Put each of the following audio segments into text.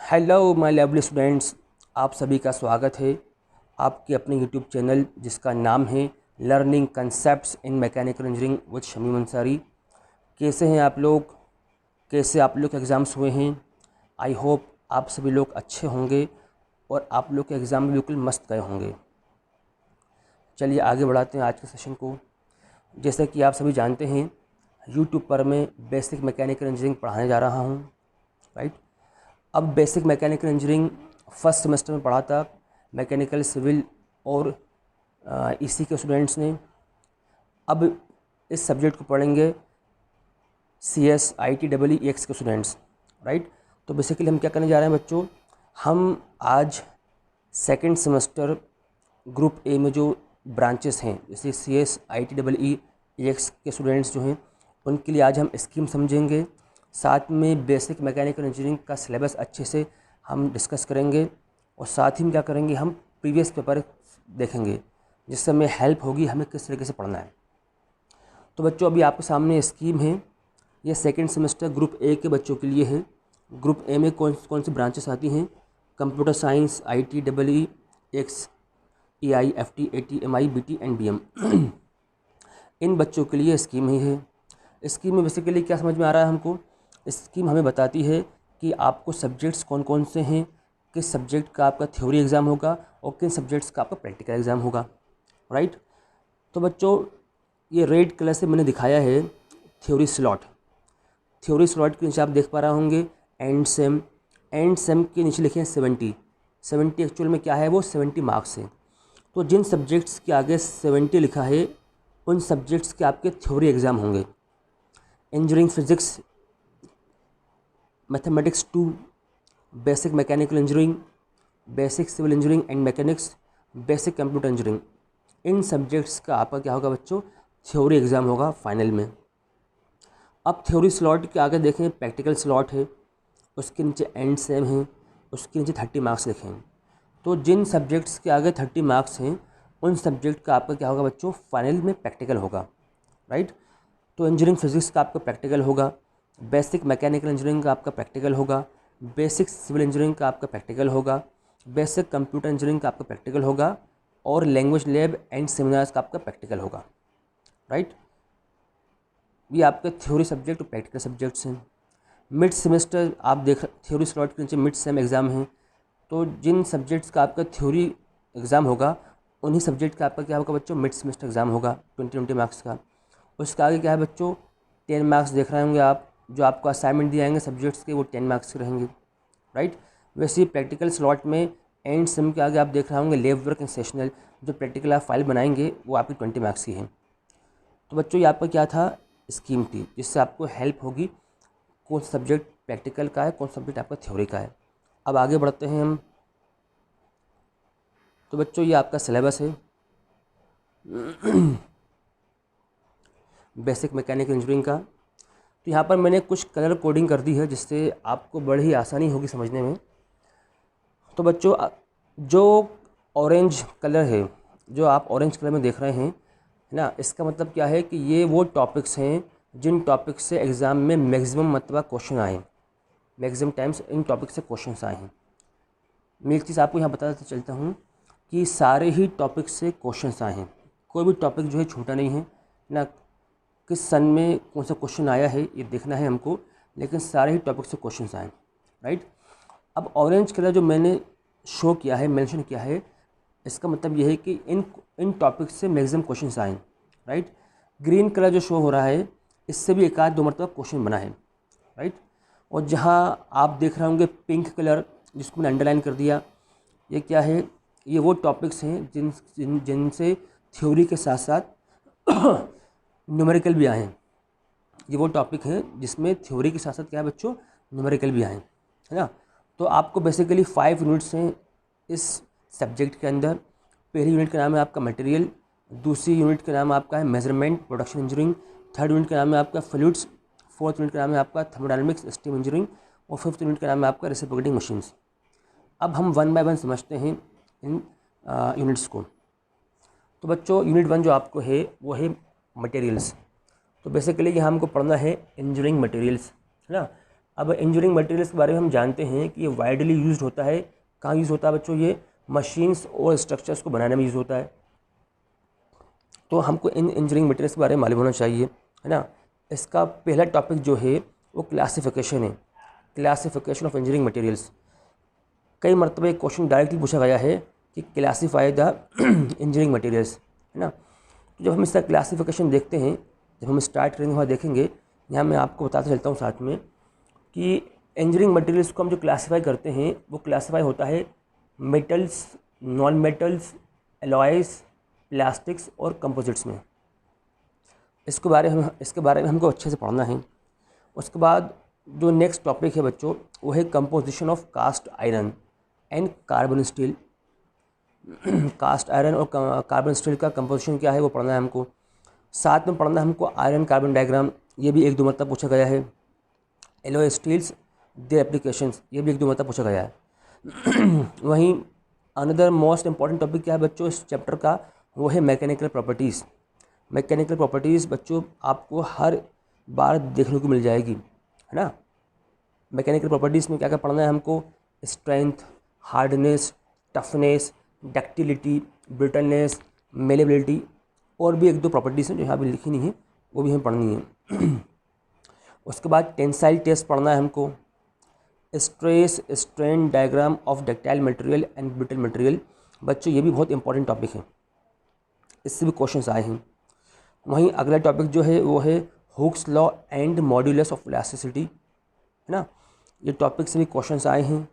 Hello my lovely students, आप सभी का स्वागत है आपके अपने यूट्यूब चैनल जिसका नाम है learning concepts in mechanical engineering with Shamim Ansari. कैसे हैं आप लोग? कैसे आप लोग के एग्ज़ाम्स हुए हैं? आई होप आप सभी लोग अच्छे होंगे और आप लोग के एग्ज़ाम भी बिल्कुल मस्त गए होंगे। चलिए आगे बढ़ाते हैं आज के सेशन को। जैसे कि आप सभी जानते हैं, यूट्यूब पर मैं बेसिक मैकेनिकल इंजीनियरिंग पढ़ाने जा रहा हूँ, राइट। अब basic mechanical engineering first semester में पढ़ा था मैकेनिकल सिविल और इसी के स्टूडेंट्स ने। अब इस सब्जेक्ट को पढ़ेंगे CS ITEE के स्टूडेंट्स, राइट। तो बेसिकली हम क्या करने जा रहे हैं बच्चों, हम आज सेकंड सेमेस्टर ग्रुप ए में जो ब्रांचेस हैं जैसे CS ITEE के स्टूडेंट्स जो हैं उनके लिए आज हम स्कीम समझेंगे। साथ में बेसिक मैकेनिकल इंजीनियरिंग का सिलेबस अच्छे से हम डिस्कस करेंगे और साथ ही में क्या करेंगे, हम प्रीवियस पेपर देखेंगे जिससे हमें हेल्प होगी हमें किस तरीके से पढ़ना है। तो बच्चों अभी आपके सामने स्कीम है, ये सेकंड सेमेस्टर ग्रुप ए के बच्चों के लिए है। ग्रुप ए में कौन कौन सी ब्रांचेस आती हैं? Computer science, ITEE, EI, FT, AT, MI, BT and BM। इन बच्चों के लिए स्कीम ही है। स्कीम में बेसिकली क्या समझ में आ रहा है हमको? स्कीम हमें बताती है कि आपको सब्जेक्ट्स कौन कौन से हैं, किस सब्जेक्ट का आपका थ्योरी एग्ज़ाम होगा और किन सब्जेक्ट्स का आपका प्रैक्टिकल एग्ज़ाम होगा, राइट। तो बच्चों ये रेड कलर से मैंने दिखाया है थ्योरी स्लॉट। थ्योरी स्लॉट के नीचे आप देख पा रहे होंगे एंड सेम के नीचे लिखे हैं 70 एक्चुअल में क्या है, वो 70 मार्क्स है। तो जिन सब्जेक्ट्स के आगे 70 लिखा है उन सब्जेक्ट्स के आपके थ्योरी एग्ज़ाम होंगे। Engineering physics, mathematics 2, basic mechanical engineering, basic civil engineering and mechanics, basic computer engineering, इन सब्जेक्ट्स का आपका क्या होगा बच्चों, थ्योरी एग्ज़ाम होगा फाइनल में। अब थ्योरी स्लॉट के आगे देखें प्रैक्टिकल स्लॉट है, उसके नीचे एंड सेम है, उसके नीचे 30 मार्क्स लिखे हैं। तो जिन सब्जेक्ट्स के आगे 30 मार्क्स हैं उन सब्जेक्ट का आपका क्या होगा बच्चों, फाइनल में प्रैक्टिकल होगा, राइट। तो इंजीनियरिंग फिजिक्स का आपका प्रैक्टिकल होगा, बेसिक मैकेनिकल इंजीनियरिंग का आपका प्रैक्टिकल होगा, बेसिक सिविल इंजीनियरिंग का आपका प्रैक्टिकल होगा, बेसिक कंप्यूटर इंजीनियरिंग का आपका प्रैक्टिकल होगा और लैंग्वेज लैब एंड सेमिनार्स का आपका प्रैक्टिकल होगा, राइट। ये आपके थ्योरी सब्जेक्ट और प्रैक्टिकल सब्जेक्ट्स हैं। मिड सेमेस्टर आप देख थ्योरी स्लॉट के नीचे मिड सेम एग्ज़ाम हैं। तो जिन सब्जेक्ट्स का आपका थ्योरी एग्ज़ाम होगा उन्हीं सब्जेक्ट का आपका क्या होगा बच्चों, मिड सेमेस्टर एग्ज़ाम होगा 20 मार्क्स का। उसके आगे क्या है बच्चों, 10 मार्क्स देख रहे होंगे आप, जो आपको असाइनमेंट दिए जाएंगे सब्जेक्ट्स के वो 10 मार्क्स के रहेंगे, राइट। वैसे ही प्रैक्टिकल स्लॉट में एंड सेम के आगे आप देख रहे होंगे लैब वर्क एंड सेशनल, जो प्रैक्टिकल आप फाइल बनाएंगे वो आपकी 20 मार्क्स की है। तो बच्चों ये आपका क्या था, स्कीम थी जिससे आपको हेल्प होगी कौन सा सब्जेक्ट प्रैक्टिकल का है, कौन सा सब्जेक्ट आपका थ्योरी का है। अब आगे बढ़ते हैं हम। तो बच्चों ये आपका सिलेबस है बेसिक मैकेनिकल इंजीनियरिंग का। तो यहाँ पर मैंने कुछ कलर कोडिंग कर दी है जिससे आपको बड़ी ही आसानी होगी समझने में। तो बच्चों जो ऑरेंज कलर है, जो आप ऑरेंज कलर में देख रहे हैं, है ना, इसका मतलब क्या है कि ये वो टॉपिक्स हैं जिन टॉपिक्स से एग्ज़ाम में मैक्सिमम मतलब क्वेश्चन आए, मैक्सिमम टाइम्स इन टॉपिक से क्वेश्चन आए हैं। मैं एक चीज़ आपको यहाँ बताता चलता हूँ कि सारे ही टॉपिक से क्वेश्चन आए हैं, कोई भी टॉपिक जो है छूटा नहीं है ना। किस सन में कौन सा क्वेश्चन आया है ये देखना है हमको, लेकिन सारे ही टॉपिक से क्वेश्चन आए, राइट। अब ऑरेंज कलर जो मैंने शो किया है, मेंशन किया है, इसका मतलब ये है कि इन टॉपिक से मैक्सिमम क्वेश्चन आए, राइट। ग्रीन कलर जो शो हो रहा है इससे भी एक आध दो मरतबा क्वेश्चन बना है, राइट। और जहाँ आप देख रहे होंगे पिंक कलर जिसको मैंने अंडरलाइन कर दिया, ये क्या है, ये वो टॉपिक्स हैं जिनसे थ्योरी के साथ साथ न्यूमेरिकल भी आए हैं। ये वो टॉपिक हैं जिसमें थ्योरी के साथ साथ क्या है बच्चों, न्यूमेरिकल भी आए हैं, है ना। तो आपको बेसिकली 5 यूनिट्स हैं इस सब्जेक्ट के अंदर। पहली यूनिट का नाम है आपका मटेरियल, दूसरी यूनिट का नाम आपका है measurement production engineering, third unit का नाम है आपका फ्लूइड्स, फोर्थ यूनिट का नाम है आपका थर्मोडायनामिक्स स्टीम इंजीनियरिंग और फिफ्थ यूनिट का नाम है आपका रेसिप्रोकेटिंग मशीन्स। अब हम 1 बाय 1 समझते हैं इन यूनिट्स को। तो बच्चों यूनिट 1 जो आपको है वो है मटेरियल्स। तो बेसिकली यहाँ हमको पढ़ना है इंजीनियरिंग मटेरियल्स, है ना। अब इंजीनियरिंग मटेरियल्स के बारे में हम जानते हैं कि ये वाइडली यूज्ड होता है। कहाँ यूज़ होता है बच्चों? ये मशीन्स और स्ट्रक्चर्स को बनाने में यूज़ होता है। तो हमको इन इंजीनियरिंग मटेरियल्स के बारे में मालूम होना चाहिए, है ना। इसका पहला टॉपिक जो है वो क्लासिफिकेशन है, क्लासिफिकेशन ऑफ इंजीनियरिंग मटेरियल्स। कई मरतबा एक क्वेश्चन डायरेक्टली पूछा गया है कि क्लासीफाई द इंजीनियरिंग मटेरियल्स, है ना। तो जब हम इसका क्लासिफिकेशन देखते हैं, जब हम स्टार्ट करेंगे वहाँ देखेंगे, यहाँ मैं आपको बताता चलता हूँ साथ में कि इंजीनियरिंग मटेरियल्स को हम जो क्लासीफाई करते हैं वो क्लासीफाई होता है metals, non metals, alloys, plastics और कंपोजिट्स में। इसके बारे में हमको अच्छे से पढ़ना है। उसके बाद जो नेक्स्ट टॉपिक है बच्चों वो है composition of cast iron and carbon steel. Cast iron और कार्बन स्टील का कंपोजिशन क्या है वो पढ़ना है हमको। साथ में पढ़ना है हमको आयरन कार्बन डायग्राम, ये भी एक दो मरतबा पूछा गया है। एलॉय स्टील्स देयर एप्लीकेशंस, ये भी एक दो मरतबा पूछा गया है। वहीं अनदर मोस्ट इंपॉर्टेंट टॉपिक क्या है बच्चों इस चैप्टर का, वो है मैकेनिकल प्रॉपर्टीज़। मैकेनिकल प्रॉपर्टीज़ बच्चों आपको हर बार देखने को मिल जाएगी, है ना। मैकेनिकल प्रॉपर्टीज़ में क्या क्या पढ़ना है हमको? Strength, hardness, toughness, ductility, brittleness, malleability, और भी एक दो प्रॉपर्टीज़ हैं जो यहाँ पे लिखी नहीं है, वो भी हमें पढ़नी है। उसके बाद टेंसाइल टेस्ट पढ़ना है हमको। Stress strain diagram of ductile material and brittle material, बच्चों ये भी बहुत इंपॉर्टेंट टॉपिक है, इससे भी क्वेश्चंस आए हैं। वहीं अगला टॉपिक जो है वो है Hooke's law and modulus of elasticity, है ना। ये टॉपिक से भी क्वेश्चंस आए हैं।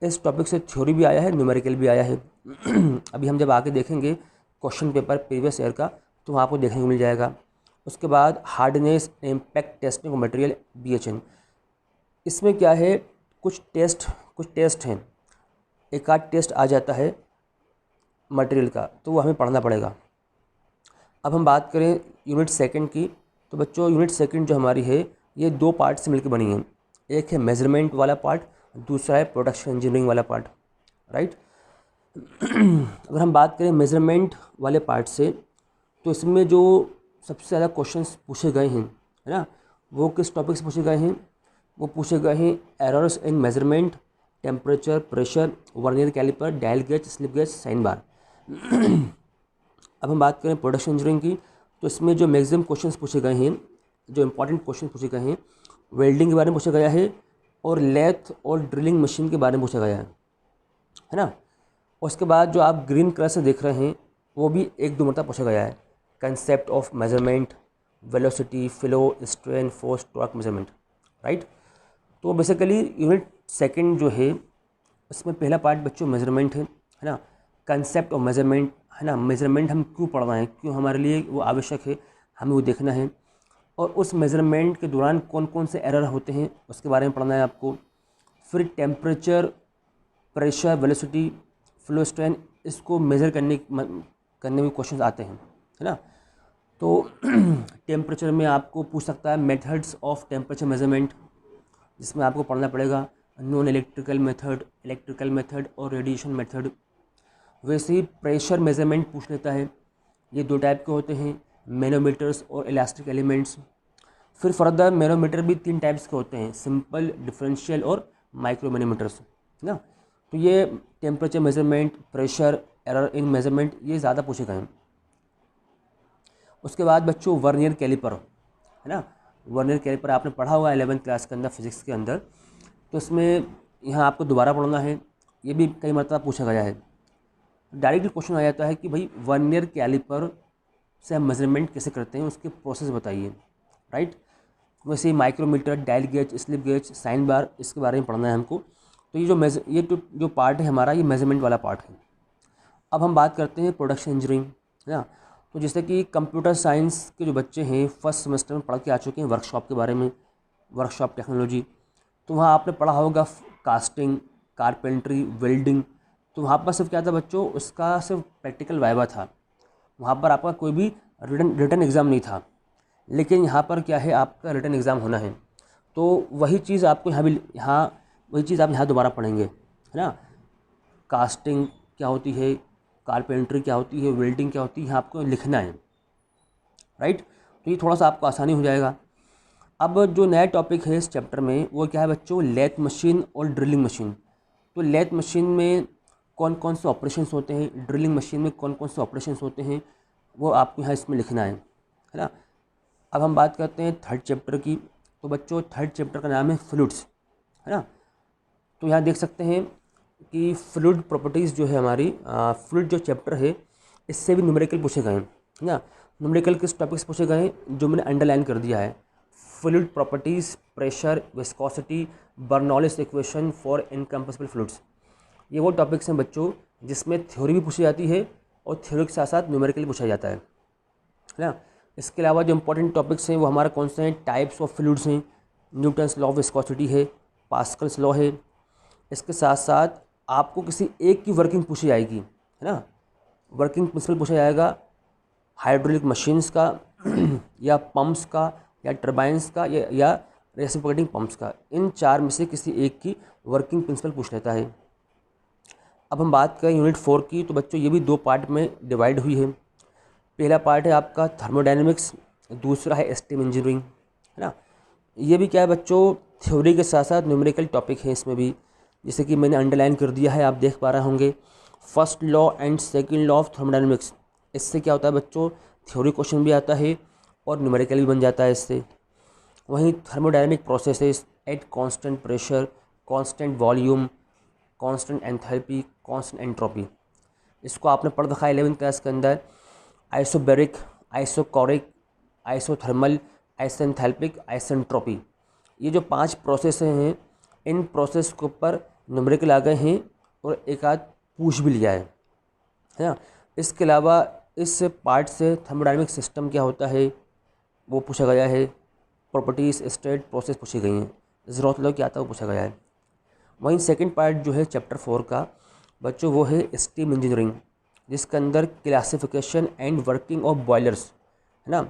इस टॉपिक से थ्योरी भी आया है, न्यूमेरिकल भी आया है। अभी हम जब आगे देखेंगे क्वेश्चन पेपर प्रीवियस ईयर का तो वहाँ आपको देखने को मिल जाएगा। उसके बाद hardness impact testing of material BHN, इसमें क्या है कुछ टेस्ट हैं, एक आध टेस्ट आ जाता है मटेरियल का, तो वो हमें पढ़ना पड़ेगा। अब हम बात करें यूनिट सेकंड की, तो बच्चों यूनिट सेकंड जो हमारी है ये दो पार्ट से मिलकर बनी है। एक है मेजरमेंट वाला पार्ट, दूसरा है प्रोडक्शन इंजीनियरिंग वाला पार्ट, राइट। अगर हम बात करें मेजरमेंट वाले पार्ट से, तो इसमें जो सबसे ज़्यादा क्वेश्चंस पूछे गए हैं, है ना, वो किस टॉपिक से पूछे गए हैं? वो पूछे गए हैं errors in measurement, temperature, pressure, vernier caliper, dial gauge, slip gauge, sine bar. अब हम बात करें प्रोडक्शन इंजीनियरिंग की, तो इसमें जो मैक्सिमम क्वेश्चंस पूछे गए हैं, जो इंपॉर्टेंट क्वेश्चन पूछे गए हैं, वेल्डिंग के बारे में पूछा गया है और लेथ और ड्रिलिंग मशीन के बारे में पूछा गया है ना। उसके बाद जो आप ग्रीन कलर से देख रहे हैं वो भी एक दो मरतबा पूछा गया है, concept of measurement, velocity, flow, strain, force, torque measurement, right. तो बेसिकली यूनिट सेकंड जो है इसमें पहला पार्ट बच्चों मेजरमेंट है ना, कंसेप्ट ऑफ मेजरमेंट, है ना। मेजरमेंट हम क्यों पढ़ रहे हैं, क्यों हमारे लिए वो आवश्यक है, हमें वो देखना है। और उस मेजरमेंट के दौरान कौन कौन से एरर होते हैं उसके बारे में पढ़ना है आपको। फिर temperature, pressure, velocity, flow, strain, इसको मेज़र करने में क्वेश्चन आते हैं, है ना। तो टेम्परेचर में आपको पूछ सकता है मेथड्स ऑफ टेम्परेचर मेजरमेंट, जिसमें आपको पढ़ना पड़ेगा non electrical method, electrical method और रेडिएशन मेथड। वैसे ही प्रेशर मेजरमेंट पूछ लेता है, ये दो टाइप के होते हैं, मैनोमीटर्स और इलास्टिक एलिमेंट्स। फिर फर्दर मैनोमीटर भी तीन टाइप्स के होते हैं, सिंपल, डिफरेंशियल और माइक्रो मैनोमीटर्स, ना। तो ये temperature measurement, pressure, error in measurement, ये ज़्यादा पूछे गए हैं। उसके बाद बच्चों वर्नियर कैलिपर, है ना। वर्नियर कैलिपर आपने पढ़ा हुआ 11th क्लास के अंदर फिजिक्स के अंदर, तो इसमें यहाँ आपको दोबारा पढ़ना है, ये भी कई मरतबा पूछा गया है। डायरेक्टली क्वेश्चन आ जाता है कि भाई वर्नियर कैलिपर से हम मेजरमेंट कैसे करते हैं, उसके प्रोसेस बताइए, राइट। वैसे ही micrometer, dial gauge, slip gauge, sine bar, इसके बारे में पढ़ना है हमको। तो ये जो पार्ट है हमारा, ये मेजरमेंट वाला पार्ट है। अब हम बात करते हैं प्रोडक्शन इंजीनियरिंग, है ना। तो जैसे कि कंप्यूटर साइंस के जो बच्चे हैं फर्स्ट सेमेस्टर में पढ़ के आ चुके हैं वर्कशॉप के बारे में, वर्कशॉप टेक्नोलॉजी, तो वहाँ आपने पढ़ा होगा कास्टिंग, कारपेंट्री, वेल्डिंग। तो वहाँ पर सिर्फ क्या था बच्चों, उसका सिर्फ प्रैक्टिकल वाइवा था, वहाँ पर आपका कोई भी रिटन एग्ज़ाम नहीं था। लेकिन यहाँ पर क्या है, आपका रिटन एग्ज़ाम होना है, तो वही चीज़ आपको वही चीज़ आप यहाँ दोबारा पढ़ेंगे, है ना। कास्टिंग क्या होती है, कारपेंट्री क्या होती है, वेल्डिंग क्या होती है, यहाँ आपको लिखना है, राइट। तो ये थोड़ा सा आपको आसानी हो जाएगा। अब जो नया टॉपिक है इस चैप्टर में वो क्या है बच्चों, लेथ मशीन और ड्रिलिंग मशीन। तो लेथ मशीन में कौन कौन से ऑपरेशंस होते हैं, ड्रिलिंग मशीन में कौन कौन से ऑपरेशंस होते हैं, वो आपको यहाँ इसमें लिखना है ना। अब हम बात करते हैं थर्ड चैप्टर की। तो बच्चों थर्ड चैप्टर का नाम है फ्लूइड्स, है ना। तो यहाँ देख सकते हैं कि फ्लूइड प्रॉपर्टीज़ जो है हमारी, फ्लूइड जो चैप्टर है इससे भी न्यूमेरिकल पूछे गए हैं ना। न्यूमेरिकल किस टॉपिक से पूछे गए हैं, जो मैंने अंडरलाइन कर दिया है, fluid properties, pressure, viscosity, Bernoulli's equation for incompressible fluids. ये वो टॉपिक्स हैं बच्चों जिसमें थ्योरी भी पूछी जाती है और थ्योरी के साथ साथ न्यूमेरिकल पूछा जाता है ना। इसके अलावा जो इंपॉर्टेंट टॉपिक्स हैं वो हमारा कौन से हैं, टाइप्स ऑफ फ्लूइड्स हैं, न्यूटन्स लॉ ऑफ विस्कोसिटी है, पास्कल्स लॉ है। इसके साथ साथ आपको किसी एक की वर्किंग पूछी जाएगी, है ना। वर्किंग प्रिंसिपल पूछा जाएगा हाइड्रोलिक मशीन्स का या पंप्स का या टर्बाइंस का या रेसिप्रोकेटिंग पंप्स का। इन चार में से किसी एक की वर्किंग प्रिंसिपल पूछ लेता है। अब हम बात करें यूनिट 4 की, तो बच्चों ये भी दो पार्ट में डिवाइड हुई है। पहला पार्ट है आपका थर्मोडायनेमिक्स, दूसरा है स्टीम इंजीनियरिंग, है ना। ये भी क्या है बच्चों, थ्योरी के साथ साथ न्यूमेरिकल टॉपिक है इसमें भी, जैसे कि मैंने अंडरलाइन कर दिया है, आप देख पा रहे होंगे। First law and second law of thermodynamics, इससे क्या होता है बच्चों, थ्योरी क्वेश्चन भी आता है और न्यूमेरिकल भी बन जाता है इससे। वहीं thermodynamic processes at constant pressure, constant volume, constant enthalpy, constant entropy, इसको आपने पढ़ रखा है 11th क्लास के अंदर। आइसोबैरिक, आइसोकोरिक, आइसोथर्मल, आइसेंथैल्पिक, आइसेंट्रोपी, ये जो 5 प्रोसेस हैं, इन प्रोसेस के ऊपर न्यूमेरिकल आ गए हैं और एक आध पूछ भी लिया है ना। इसके अलावा इस पार्ट से थर्मोडायनेमिक सिस्टम क्या होता है वो पूछा गया है, प्रॉपर्टीज़, स्टेट, प्रोसेस पूछी गई हैं, ज़रूरत लो क्या आता है वो पूछा गया है। वहीं सेकंड पार्ट जो है चैप्टर 4 का बच्चों वो है स्टीम इंजीनियरिंग, जिसके अंदर classification and working of boilers, है ना।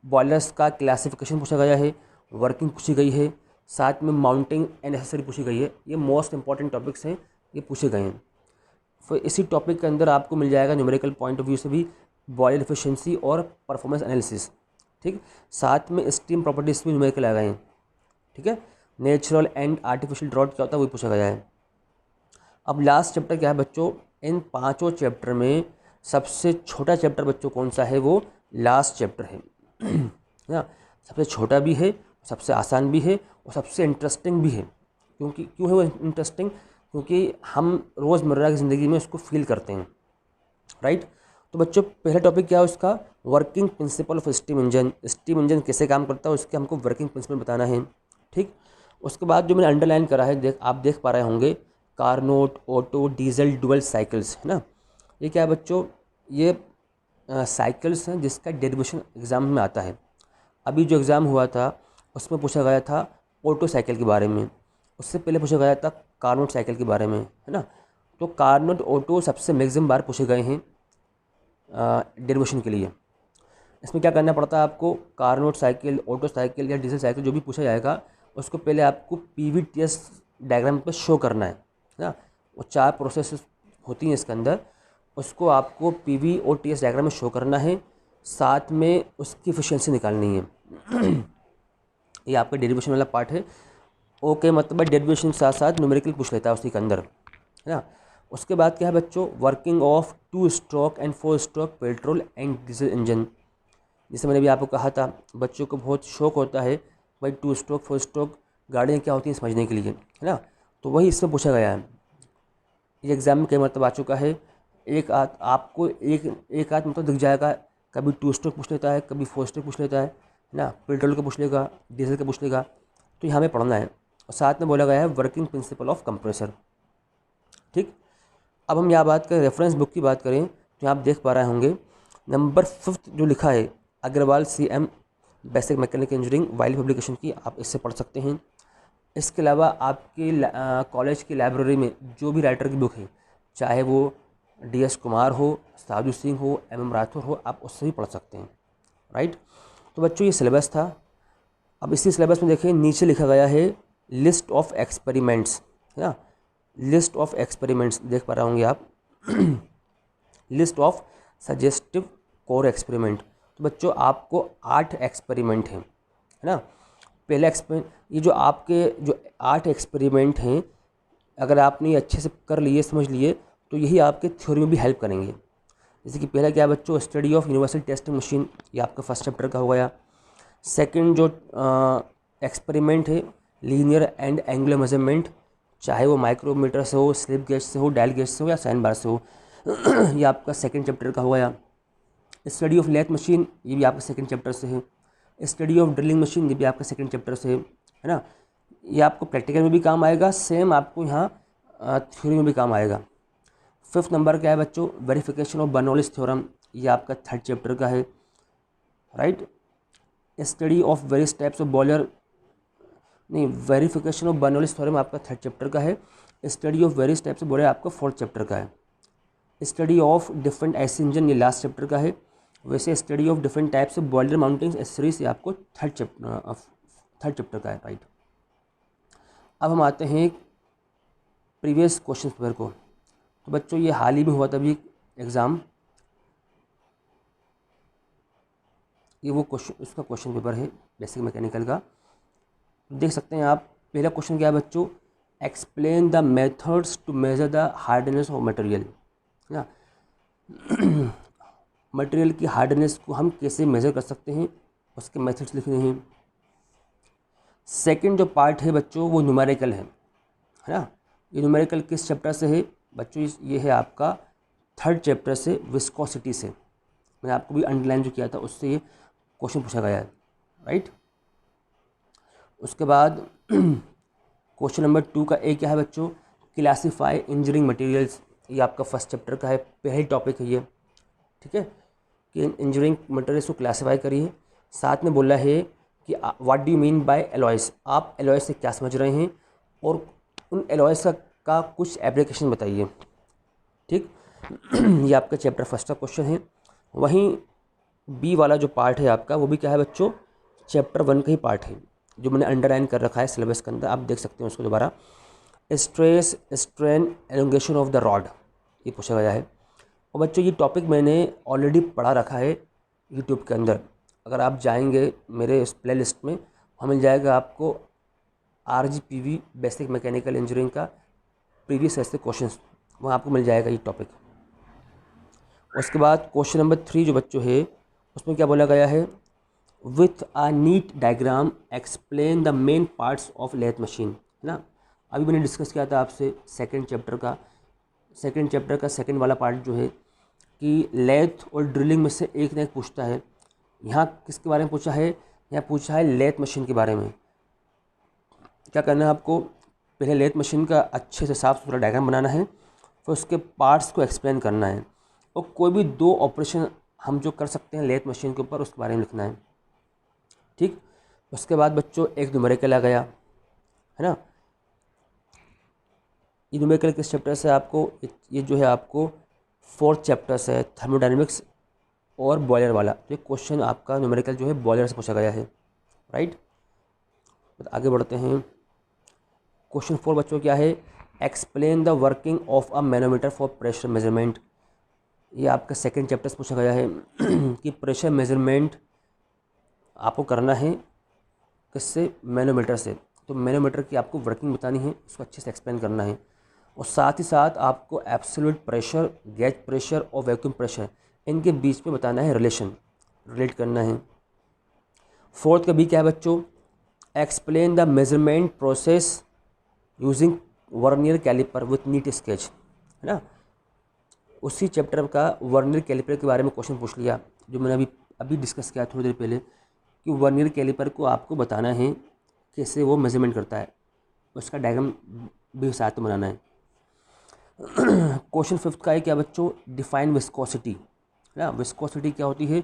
बॉयलर्स का क्लासिफिकेशन पूछा गया है, वर्किंग पूछी गई है, साथ में माउंटिंग एंड एसेसरी पूछी गई है। ये मोस्ट इंपॉर्टेंट टॉपिक्स हैं, ये पूछे गए हैं। फिर इसी टॉपिक के अंदर आपको मिल जाएगा न्यूमेरिकल पॉइंट ऑफ व्यू से भी बॉयलर एफिशिएंसी और परफॉर्मेंस एनालिसिस, ठीक। साथ में स्टीम प्रॉपर्टीज भी न्यूमेरिकल आ गए हैं, ठीक है। नेचुरल एंड आर्टिफिशियल ड्रॉट क्या होता है वही पूछा गया है। अब लास्ट चैप्टर क्या है बच्चों, इन 5 चैप्टर में सबसे छोटा चैप्टर बच्चों कौन सा है, वो लास्ट चैप्टर है ना। सबसे छोटा भी है, सबसे आसान भी है और सबसे इंटरेस्टिंग भी है। क्यों है वो इंटरेस्टिंग, क्योंकि हम रोज़मर्रा की ज़िंदगी में उसको फील करते हैं, राइट। तो बच्चों पहला टॉपिक क्या है उसका, working principle of steam engine. Steam engine कैसे काम करता है उसके हमको वर्किंग प्रिंसिपल बताना है, ठीक। उसके बाद जो मैंने अंडरलाइन करा है, आप देख पा रहे होंगे, Carnot, Otto, Diesel, dual cycles, है ना। ये क्या है बच्चों, ये साइकिल्स हैं जिसका डेरिवेशन एग्ज़ाम में आता है। अभी जो एग्ज़ाम हुआ था उसमें पूछा गया था ओटो साइकिल के बारे में, उससे पहले पूछा गया था कार्नोट साइकिल के बारे में, है ना। तो कार्नोट, ओटो सबसे मैक्सिमम बार पूछे गए हैं डेरिवेशन के लिए। इसमें क्या करना पड़ता है आपको, कार्नोट साइकिल, ओटो साइकिल या डीजल साइकिल जो भी पूछा जाएगा उसको पहले आपको PVTS डायग्राम पे शो करना है ना। वो 4 प्रोसेस होती हैं इसके अंदर, उसको आपको PV और TS डायग्राम में शो करना है, साथ में उसकी एफिशिएंसी निकालनी है ये आपका डेरिवेशन वाला पार्ट है। ओके, मतलब डेरिवेशन के साथ साथ न्यूमेरिकल पूछ लेता है उसी के अंदर, है ना। उसके बाद क्या है बच्चों, working of 2 stroke and 4 stroke petrol and diesel engine. जैसे मैंने भी आपको कहा था, बच्चों को बहुत शौक होता है भाई 2 स्ट्रोक 4 स्ट्रोक गाड़ियाँ क्या होती हैं समझने के लिए, है ना। तो वही इसमें पूछा गया है। ये एग्ज़ाम में कई मतलब आ चुका है। एक आध आपको एक आध मतलब दिख जाएगा, कभी 2 स्ट्रोक पूछ लेता है, कभी 4 स्ट्रोक पूछ लेता है ना, पेट्रोल का पूछ लेगा, डीजल का पूछ लेगा। तो ये हमें पढ़ना है और साथ में बोला गया है वर्किंग प्रिंसिपल ऑफ कंप्रेसर, ठीक। अब हम यहाँ बात करें, रेफरेंस बुक की बात करें तो यहाँ आप देख पा रहे होंगे नंबर 5 जो लिखा है Agarwal CM basic mechanical engineering Wiley publication की, आप इससे पढ़ सकते हैं। इसके अलावा आपके कॉलेज की लाइब्रेरी में जो भी राइटर की बुक है, चाहे वो DS कुमार हो, साधु सिंह हो, MM राठौर हो, आप उससे भी पढ़ सकते हैं, राइट। तो बच्चों ये सिलेबस था। अब इसी सिलेबस में देखिए नीचे लिखा गया है लिस्ट ऑफ एक्सपेरिमेंट्स, है ना। लिस्ट ऑफ एक्सपेरिमेंट्स देख पा रहे होंगे आप list of suggestive core experiment. तो बच्चों आपको 8 एक्सपेरिमेंट हैं, है ना। पहला एक्सपेरिमेंट, ये जो आपके जो 8 एक्सपेरिमेंट हैं, अगर आपने ये अच्छे से कर लिए, समझ लिए, तो यही आपके थ्योरी में भी हेल्प करेंगे। जैसे कि पहला क्या है बच्चों, study of universal testing machine, ये आपका फर्स्ट चैप्टर का हो गया। सेकंड जो एक्सपेरिमेंट है, लीनियर एंड एंगुलर मेजरमेंट, चाहे वो माइक्रोमीटर से हो, स्लिप गेज से हो, डायल गेज से हो या साइन बार से हो, ये आपका सेकंड चैप्टर का हो गया। स्टडी ऑफ लेथ मशीन, ये भी आपका सेकंड चैप्टर से है। स्टडी ऑफ ड्रिलिंग मशीन, ये भी आपका सेकंड चैप्टर से है ना। ये आपको प्रैक्टिकल में भी काम आएगा, सेम आपको यहाँ थ्योरी में भी काम आएगा। फिफ्थ नंबर क्या है बच्चों, वेरिफिकेशन ऑफ बर्नौलीज थ्योरम, ये आपका थर्ड चैप्टर का है, right. Study of various types of boiler, नहीं, वेरिफिकेशन ऑफ बर्नौलीज थ्योरम आपका थर्ड चैप्टर का है। Study of various types of boiler आपका फोर्थ चैप्टर का है। Study of different AC engine, ये लास्ट चैप्टर का है। वैसे study of different types of boiler mounting accessories, ये आपको थर्ड चैप्टर का है, राइट। अब हम आते हैं प्रीवियस क्वेश्चन पेपर को। तो बच्चों ये हाल ही में हुआ था अभी एग्ज़ाम, ये वो क्वेश्चन, उसका क्वेश्चन पेपर है बेसिक मैकेनिकल का। देख सकते हैं आप, पहला क्वेश्चन क्या है बच्चों, explain the methods to measure the hardness of material, है ना। मटेरियल की हार्डनेस को हम कैसे मेज़र कर सकते हैं, उसके मेथड्स लिखने हैं। सेकंड जो पार्ट है बच्चों वो न्यूमेरिकल है ना। ये न्यूमेरिकल किस चैप्टर से है बच्चों, ये है आपका थर्ड चैप्टर से, विस्कोसिटी से। मैंने आपको भी अंडरलाइन जो किया था उससे ये क्वेश्चन पूछा गया है, राइट। उसके बाद क्वेश्चन नंबर 2 का ए क्या है बच्चों, क्लासीफाई इंजीनियरिंग मटेरियल्स, ये आपका फर्स्ट चैप्टर का है, पहली टॉपिक है ये, ठीक है, कि इंजीनियरिंग मटेरियल्स को क्लासीफाई करिए। साथ में बोला है कि what do you mean by Alois, आप एलॉयस से क्या समझ रहे हैं और उन एलॉयस का कुछ एप्लीकेशन बताइए, ठीक। ये आपका चैप्टर फर्स्ट का क्वेश्चन है। वहीं बी वाला जो पार्ट है आपका, वो भी क्या है बच्चों, चैप्टर 1 का ही पार्ट है, जो मैंने अंडरलाइन कर रखा है सिलेबस के अंदर, आप देख सकते हैं उसको दोबारा। Stress strain elongation of the rod, ये पूछा गया है। और बच्चों ये टॉपिक मैंने ऑलरेडी पढ़ा रखा है यूट्यूब के अंदर, अगर आप जाएंगे मेरे इस प्ले लिस्ट में, वहाँ मिल जाएगा आपको RGPV बेसिक मैकेनिकल इंजीनियरिंग का प्रीवियस ऐसे क्वेश्चन, वहाँ आपको मिल जाएगा ये टॉपिक। उसके बाद क्वेश्चन नंबर 3 जो बच्चों है, उसमें क्या बोला गया है, with a neat diagram explain the main parts of lathe machine, है ना। अभी मैंने डिस्कस किया था आपसे सेकंड चैप्टर का सेकंड वाला पार्ट जो है, कि लेथ और ड्रिलिंग में से एक ना एक पूछता है। यहाँ किसके बारे में पूछा है, यहाँ पूछा है लेथ मशीन के बारे में। क्या करना है आपको, पहले लेथ मशीन का अच्छे से साफ सुथरा डायग्राम बनाना है, फिर उसके पार्ट्स को एक्सप्लेन करना है, और कोई भी 2 ऑपरेशन हम जो कर सकते हैं लेथ मशीन के ऊपर उसके बारे में लिखना है, ठीक। उसके बाद बच्चों एक न्यूमेरिकल आ गया, है ना। ये न्यूमेरिकल किस चैप्टर से आपको, ये जो है आपको 4th चैप्टर से, थर्मोडायनेमिक्स और बॉयलर वाला। तो ये क्वेश्चन आपका न्यूमेरिकल जो है बॉयलर से पूछा गया है, राइट। तो आगे बढ़ते हैं। क्वेश्चन 4 बच्चों क्या है, explain the working of a manometer for pressure measurement, ये आपका सेकंड चैप्टर से पूछा गया है। कि प्रेशर मेजरमेंट आपको करना है किससे, मैनोमीटर से। तो मैनोमीटर की आपको वर्किंग बतानी है, उसको अच्छे से एक्सप्लेन करना है, और साथ ही साथ आपको एब्सोल्यूट प्रेशर, गेज प्रेशर और वैक्यूम प्रेशर, इनके बीच में बताना है रिलेट करना है। 4th का बी क्या है बच्चों, explain the measurement process using vernier caliper with neat sketch, है ना। उसी चैप्टर का वर्नियर कैलिपर के बारे में क्वेश्चन पूछ लिया, जो मैंने अभी डिस्कस किया थोड़ी देर पहले, कि वर्नियर कैलिपर को आपको बताना है कैसे वो मेजरमेंट करता है, उसका डायग्राम भी साथ में बनाना है। क्वेश्चन 5 का है क्या बच्चों, डिफाइन विस्कोसिटी, है ना। विस्कोसिटी क्या होती है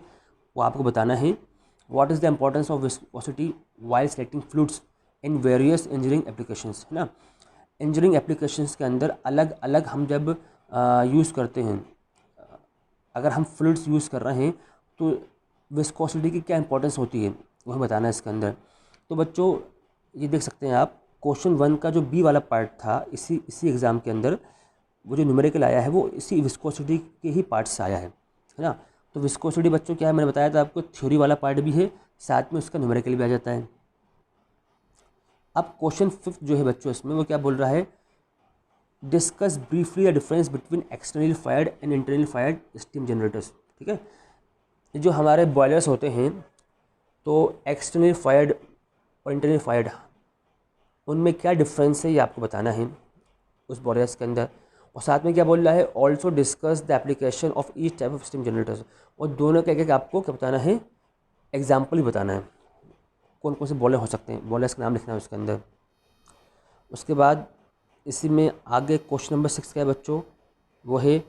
वो आपको बताना है। What is the importance of viscosity while selecting fluids in various engineering applications, है ना। इंजीनियरिंग एप्लीकेशंस के अंदर अलग अलग हम जब यूज़ करते हैं, अगर हम फ्लूइड्स यूज़ कर रहे हैं तो विस्कोसिटी की क्या इंपॉर्टेंस होती है वह बताना है इसके अंदर। तो बच्चों ये देख सकते हैं आप, क्वेश्चन 1 का जो बी वाला पार्ट था इसी एग्ज़ाम के अंदर, वो जो न्यूमेरिकल आया है वो इसी विस्कोसिटी के ही पार्ट से आया है ना। तो विस्कोसिटी बच्चों क्या है, मैंने बताया था आपको, थ्योरी वाला पार्ट भी है, साथ में उसका न्यूमेरिकल भी आ जाता है। अब क्वेश्चन 5 जो है बच्चों इसमें वो क्या बोल रहा है, discuss briefly the difference between externally fired and internally fired steam generators. ठीक है, ये जो हमारे बॉयलर्स होते हैं तो एक्सटर्नली फायर्ड और इंटरनली फायर्ड, उनमें क्या डिफरेंस है ये आपको बताना है उस बॉयलर्स के अंदर। और साथ में क्या बोल रहा है, also discuss the application of each type of steam generators, और दोनों क्या क्या आपको क्या बताना है, एग्जाम्पल ही बताना है, कौन कौन से बॉयलर हो सकते हैं, बॉयलर्स का नाम लिखना है उसके अंदर। उसके बाद इसी में आगे क्वेश्चन नंबर 6 क्या है बच्चों, वो है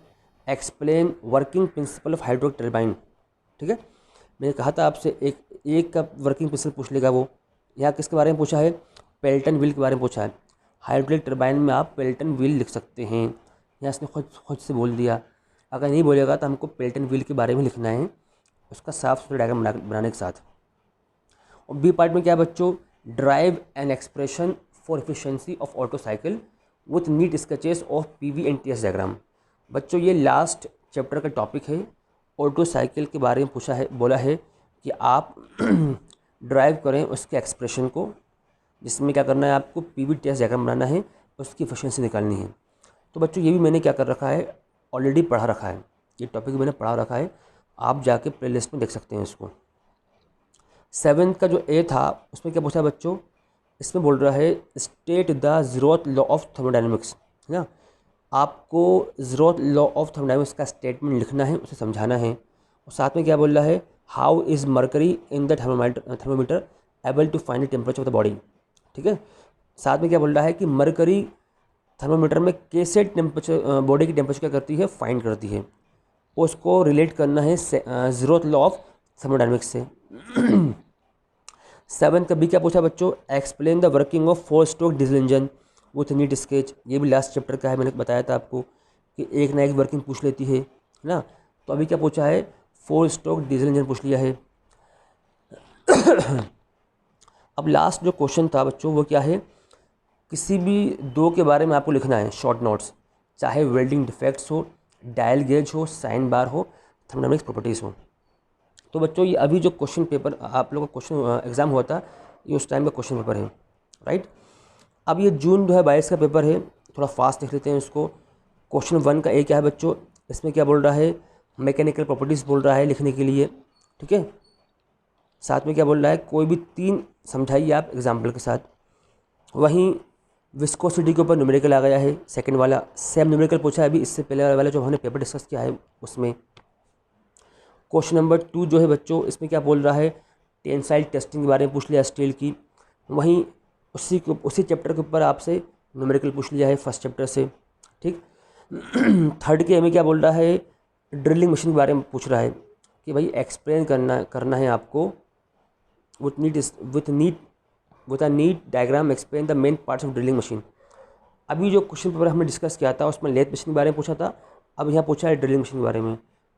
explain working principle of hydraulic turbine. ठीक है, मैंने कहा था आपसे एक का वर्किंग प्रिंसिपल पूछ लेगा वो। यहाँ किसके बारे में पूछा है, पेल्टन व्हील के बारे में पूछा है। हाइड्रोलिक टर्बाइन में आप पेल्टन व्हील लिख सकते हैं, यहाँ इसने खुद से बोल दिया। अगर नहीं बोलेगा तो हमको पेल्टन व्हील के बारे में लिखना है, उसका साफ सुथरा डायग्राम बनाने के साथ। और बी पार्ट में क्या है बच्चों, derive an expression for efficiency of Otto cycle with neat sketches of PV and TS diagram. बच्चों ये लास्ट चैप्टर का टॉपिक है, ऑटो साइकिल के बारे में पूछा है, बोला है कि आप ड्राइव करें उसके एक्सप्रेशन को, जिसमें क्या करना है आपको पीवी टीएस डायग्राम बनाना है, उसकी एफिशिएंसी निकालनी है। तो बच्चों ये भी मैंने क्या कर रखा है, ऑलरेडी पढ़ा रखा है, ये टॉपिक मैंने पढ़ा रखा है, आप जाके प्लेलिस्ट में देख सकते हैं इसको। 7th का जो ए था उसमें क्या पूछा बच्चों, इसमें बोल रहा है state the zeroth law of thermodynamics, है ना। आपको ज़ीरोथ लॉ ऑफ थर्मोडायनेमिक्स का स्टेटमेंट लिखना है, उसे समझाना है। और साथ में क्या बोल रहा है, how is mercury in the thermometer able to find the temperature of the body. ठीक है, साथ में क्या बोल रहा है कि मर्करी थर्मोमीटर में कैसे टेम्परेचर, बॉडी की टेम्परेचर क्या करती है, फाइंड करती है, उसको रिलेट करना है ज़ीरोथ लॉ ऑफ थर्मोडायनेमिक्स से। 7th का बी क्या पूछा बच्चों, explain the working of 4 stroke diesel engine with neat sketch. ये भी लास्ट चैप्टर का है, मैंने बताया था आपको कि एक ना एक वर्किंग पूछ लेती है ना। तो अभी क्या पूछा है, 4 स्ट्रोक डीजल इंजन पूछ लिया है। अब लास्ट जो क्वेश्चन था बच्चों वो क्या है, किसी भी दो के बारे में आपको लिखना है शॉर्ट नोट्स, चाहे वेल्डिंग डिफेक्ट्स हो, डायल गेज हो, साइन बार हो, थर्मोडायनेमिक्स प्रॉपर्टीज़ हो। तो बच्चों ये अभी जो क्वेश्चन पेपर आप लोगों का क्वेश्चन एग्ज़ाम हुआ था, ये उस टाइम का क्वेश्चन पेपर है, राइट। अब ये जून 2022 का पेपर है, थोड़ा फास्ट देख लेते हैं इसको। क्वेश्चन 1 का ए क्या है बच्चों, इसमें क्या बोल रहा है, मैकेनिकल प्रॉपर्टीज़ बोल रहा है लिखने के लिए। ठीक है, साथ में क्या बोल रहा है, कोई भी 3 समझाइए आप एग्जाम्पल के साथ। वहीं विस्कोसिटी के ऊपर न्यूमेरिकल आ गया है, सेकंड वाला सेम न्यूमेरिकल पूछा है अभी, इससे पहले वाला जो हमने पेपर डिस्कस किया है उसमें। क्वेश्चन नंबर 2 जो है बच्चों, इसमें क्या बोल रहा है, टेंसाइल टेस्टिंग के बारे में पूछ लिया स्टील की। वहीं उसी चैप्टर के ऊपर आपसे न्यूमेरिकल पूछ लिया है फर्स्ट चैप्टर से। ठीक, 3rd के में क्या बोल रहा है, ड्रिलिंग मशीन के बारे में पूछ रहा है कि भाई एक्सप्लेन करना है आपको with a neat diagram explain the main parts of drilling machine. अभी जो क्वेश्चन पेपर हमने डिस्कस किया था उसमें लेथ मशीन के बारे में पूछा था, अब यहाँ पूछा है ड्रिलिंग मशीन के बारे में।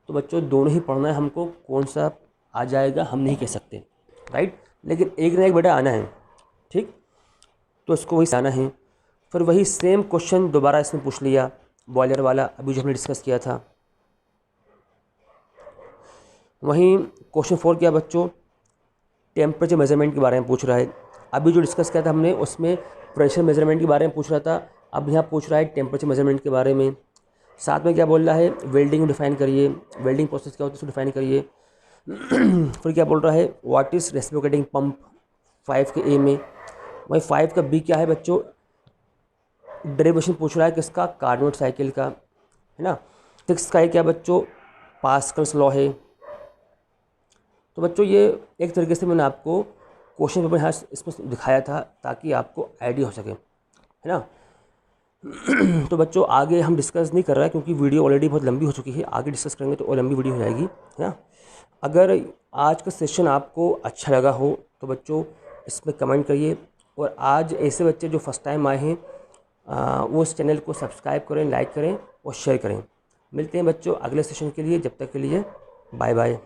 तो बच्चों दोनों ही पढ़ना है हमको, कौन सा आ जाएगा हम नहीं कह सकते, राइट, लेकिन एक ना एक बेटा आना है। ठीक, तो इसको वही आना है। फिर वही सेम क्वेश्चन दोबारा इसने पूछ लिया, बॉयलर वाला अभी जो हमने डिस्कस किया था। वहीं क्वेश्चन 4 क्या बच्चों, टेम्परेचर मेजरमेंट के बारे में पूछ रहा है। अभी जो डिस्कस किया था हमने उसमें प्रेशर मेजरमेंट के बारे में पूछ रहा था, अब यहाँ पूछ रहा है टेम्परेचर मेजरमेंट के बारे में। साथ में क्या बोल रहा है, वेल्डिंग डिफाइन करिए, वेल्डिंग प्रोसेस क्या होता है उसको डिफाइन करिए। फिर क्या बोल रहा है, व्हाट इज़ रेसिप्रोकेटिंग पंप 5 के ए में। वही 5 का बी क्या है बच्चों, डेरिवेशन पूछ रहा है किसका, कार्नोट साइकिल का, है ना। 6 का क्या बच्चों, पास्कल्स लॉ है। तो बच्चों ये एक तरीके से मैंने आपको क्वेश्चन पेपर यहाँ इसमें दिखाया था ताकि आपको आइडिया हो सके, है ना। तो बच्चों आगे हम डिस्कस नहीं कर रहे हैं क्योंकि वीडियो ऑलरेडी बहुत लंबी हो चुकी है, आगे डिस्कस करेंगे तो और लंबी वीडियो हो जाएगी, है ना। अगर आज का सेशन आपको अच्छा लगा हो तो बच्चों इसमें कमेंट करिए, और आज ऐसे बच्चे जो फर्स्ट टाइम आए हैं वो इस चैनल को सब्सक्राइब करें, लाइक करें और शेयर करें। मिलते हैं बच्चों अगले सेशन के लिए, जब तक के लिए बाय बाय।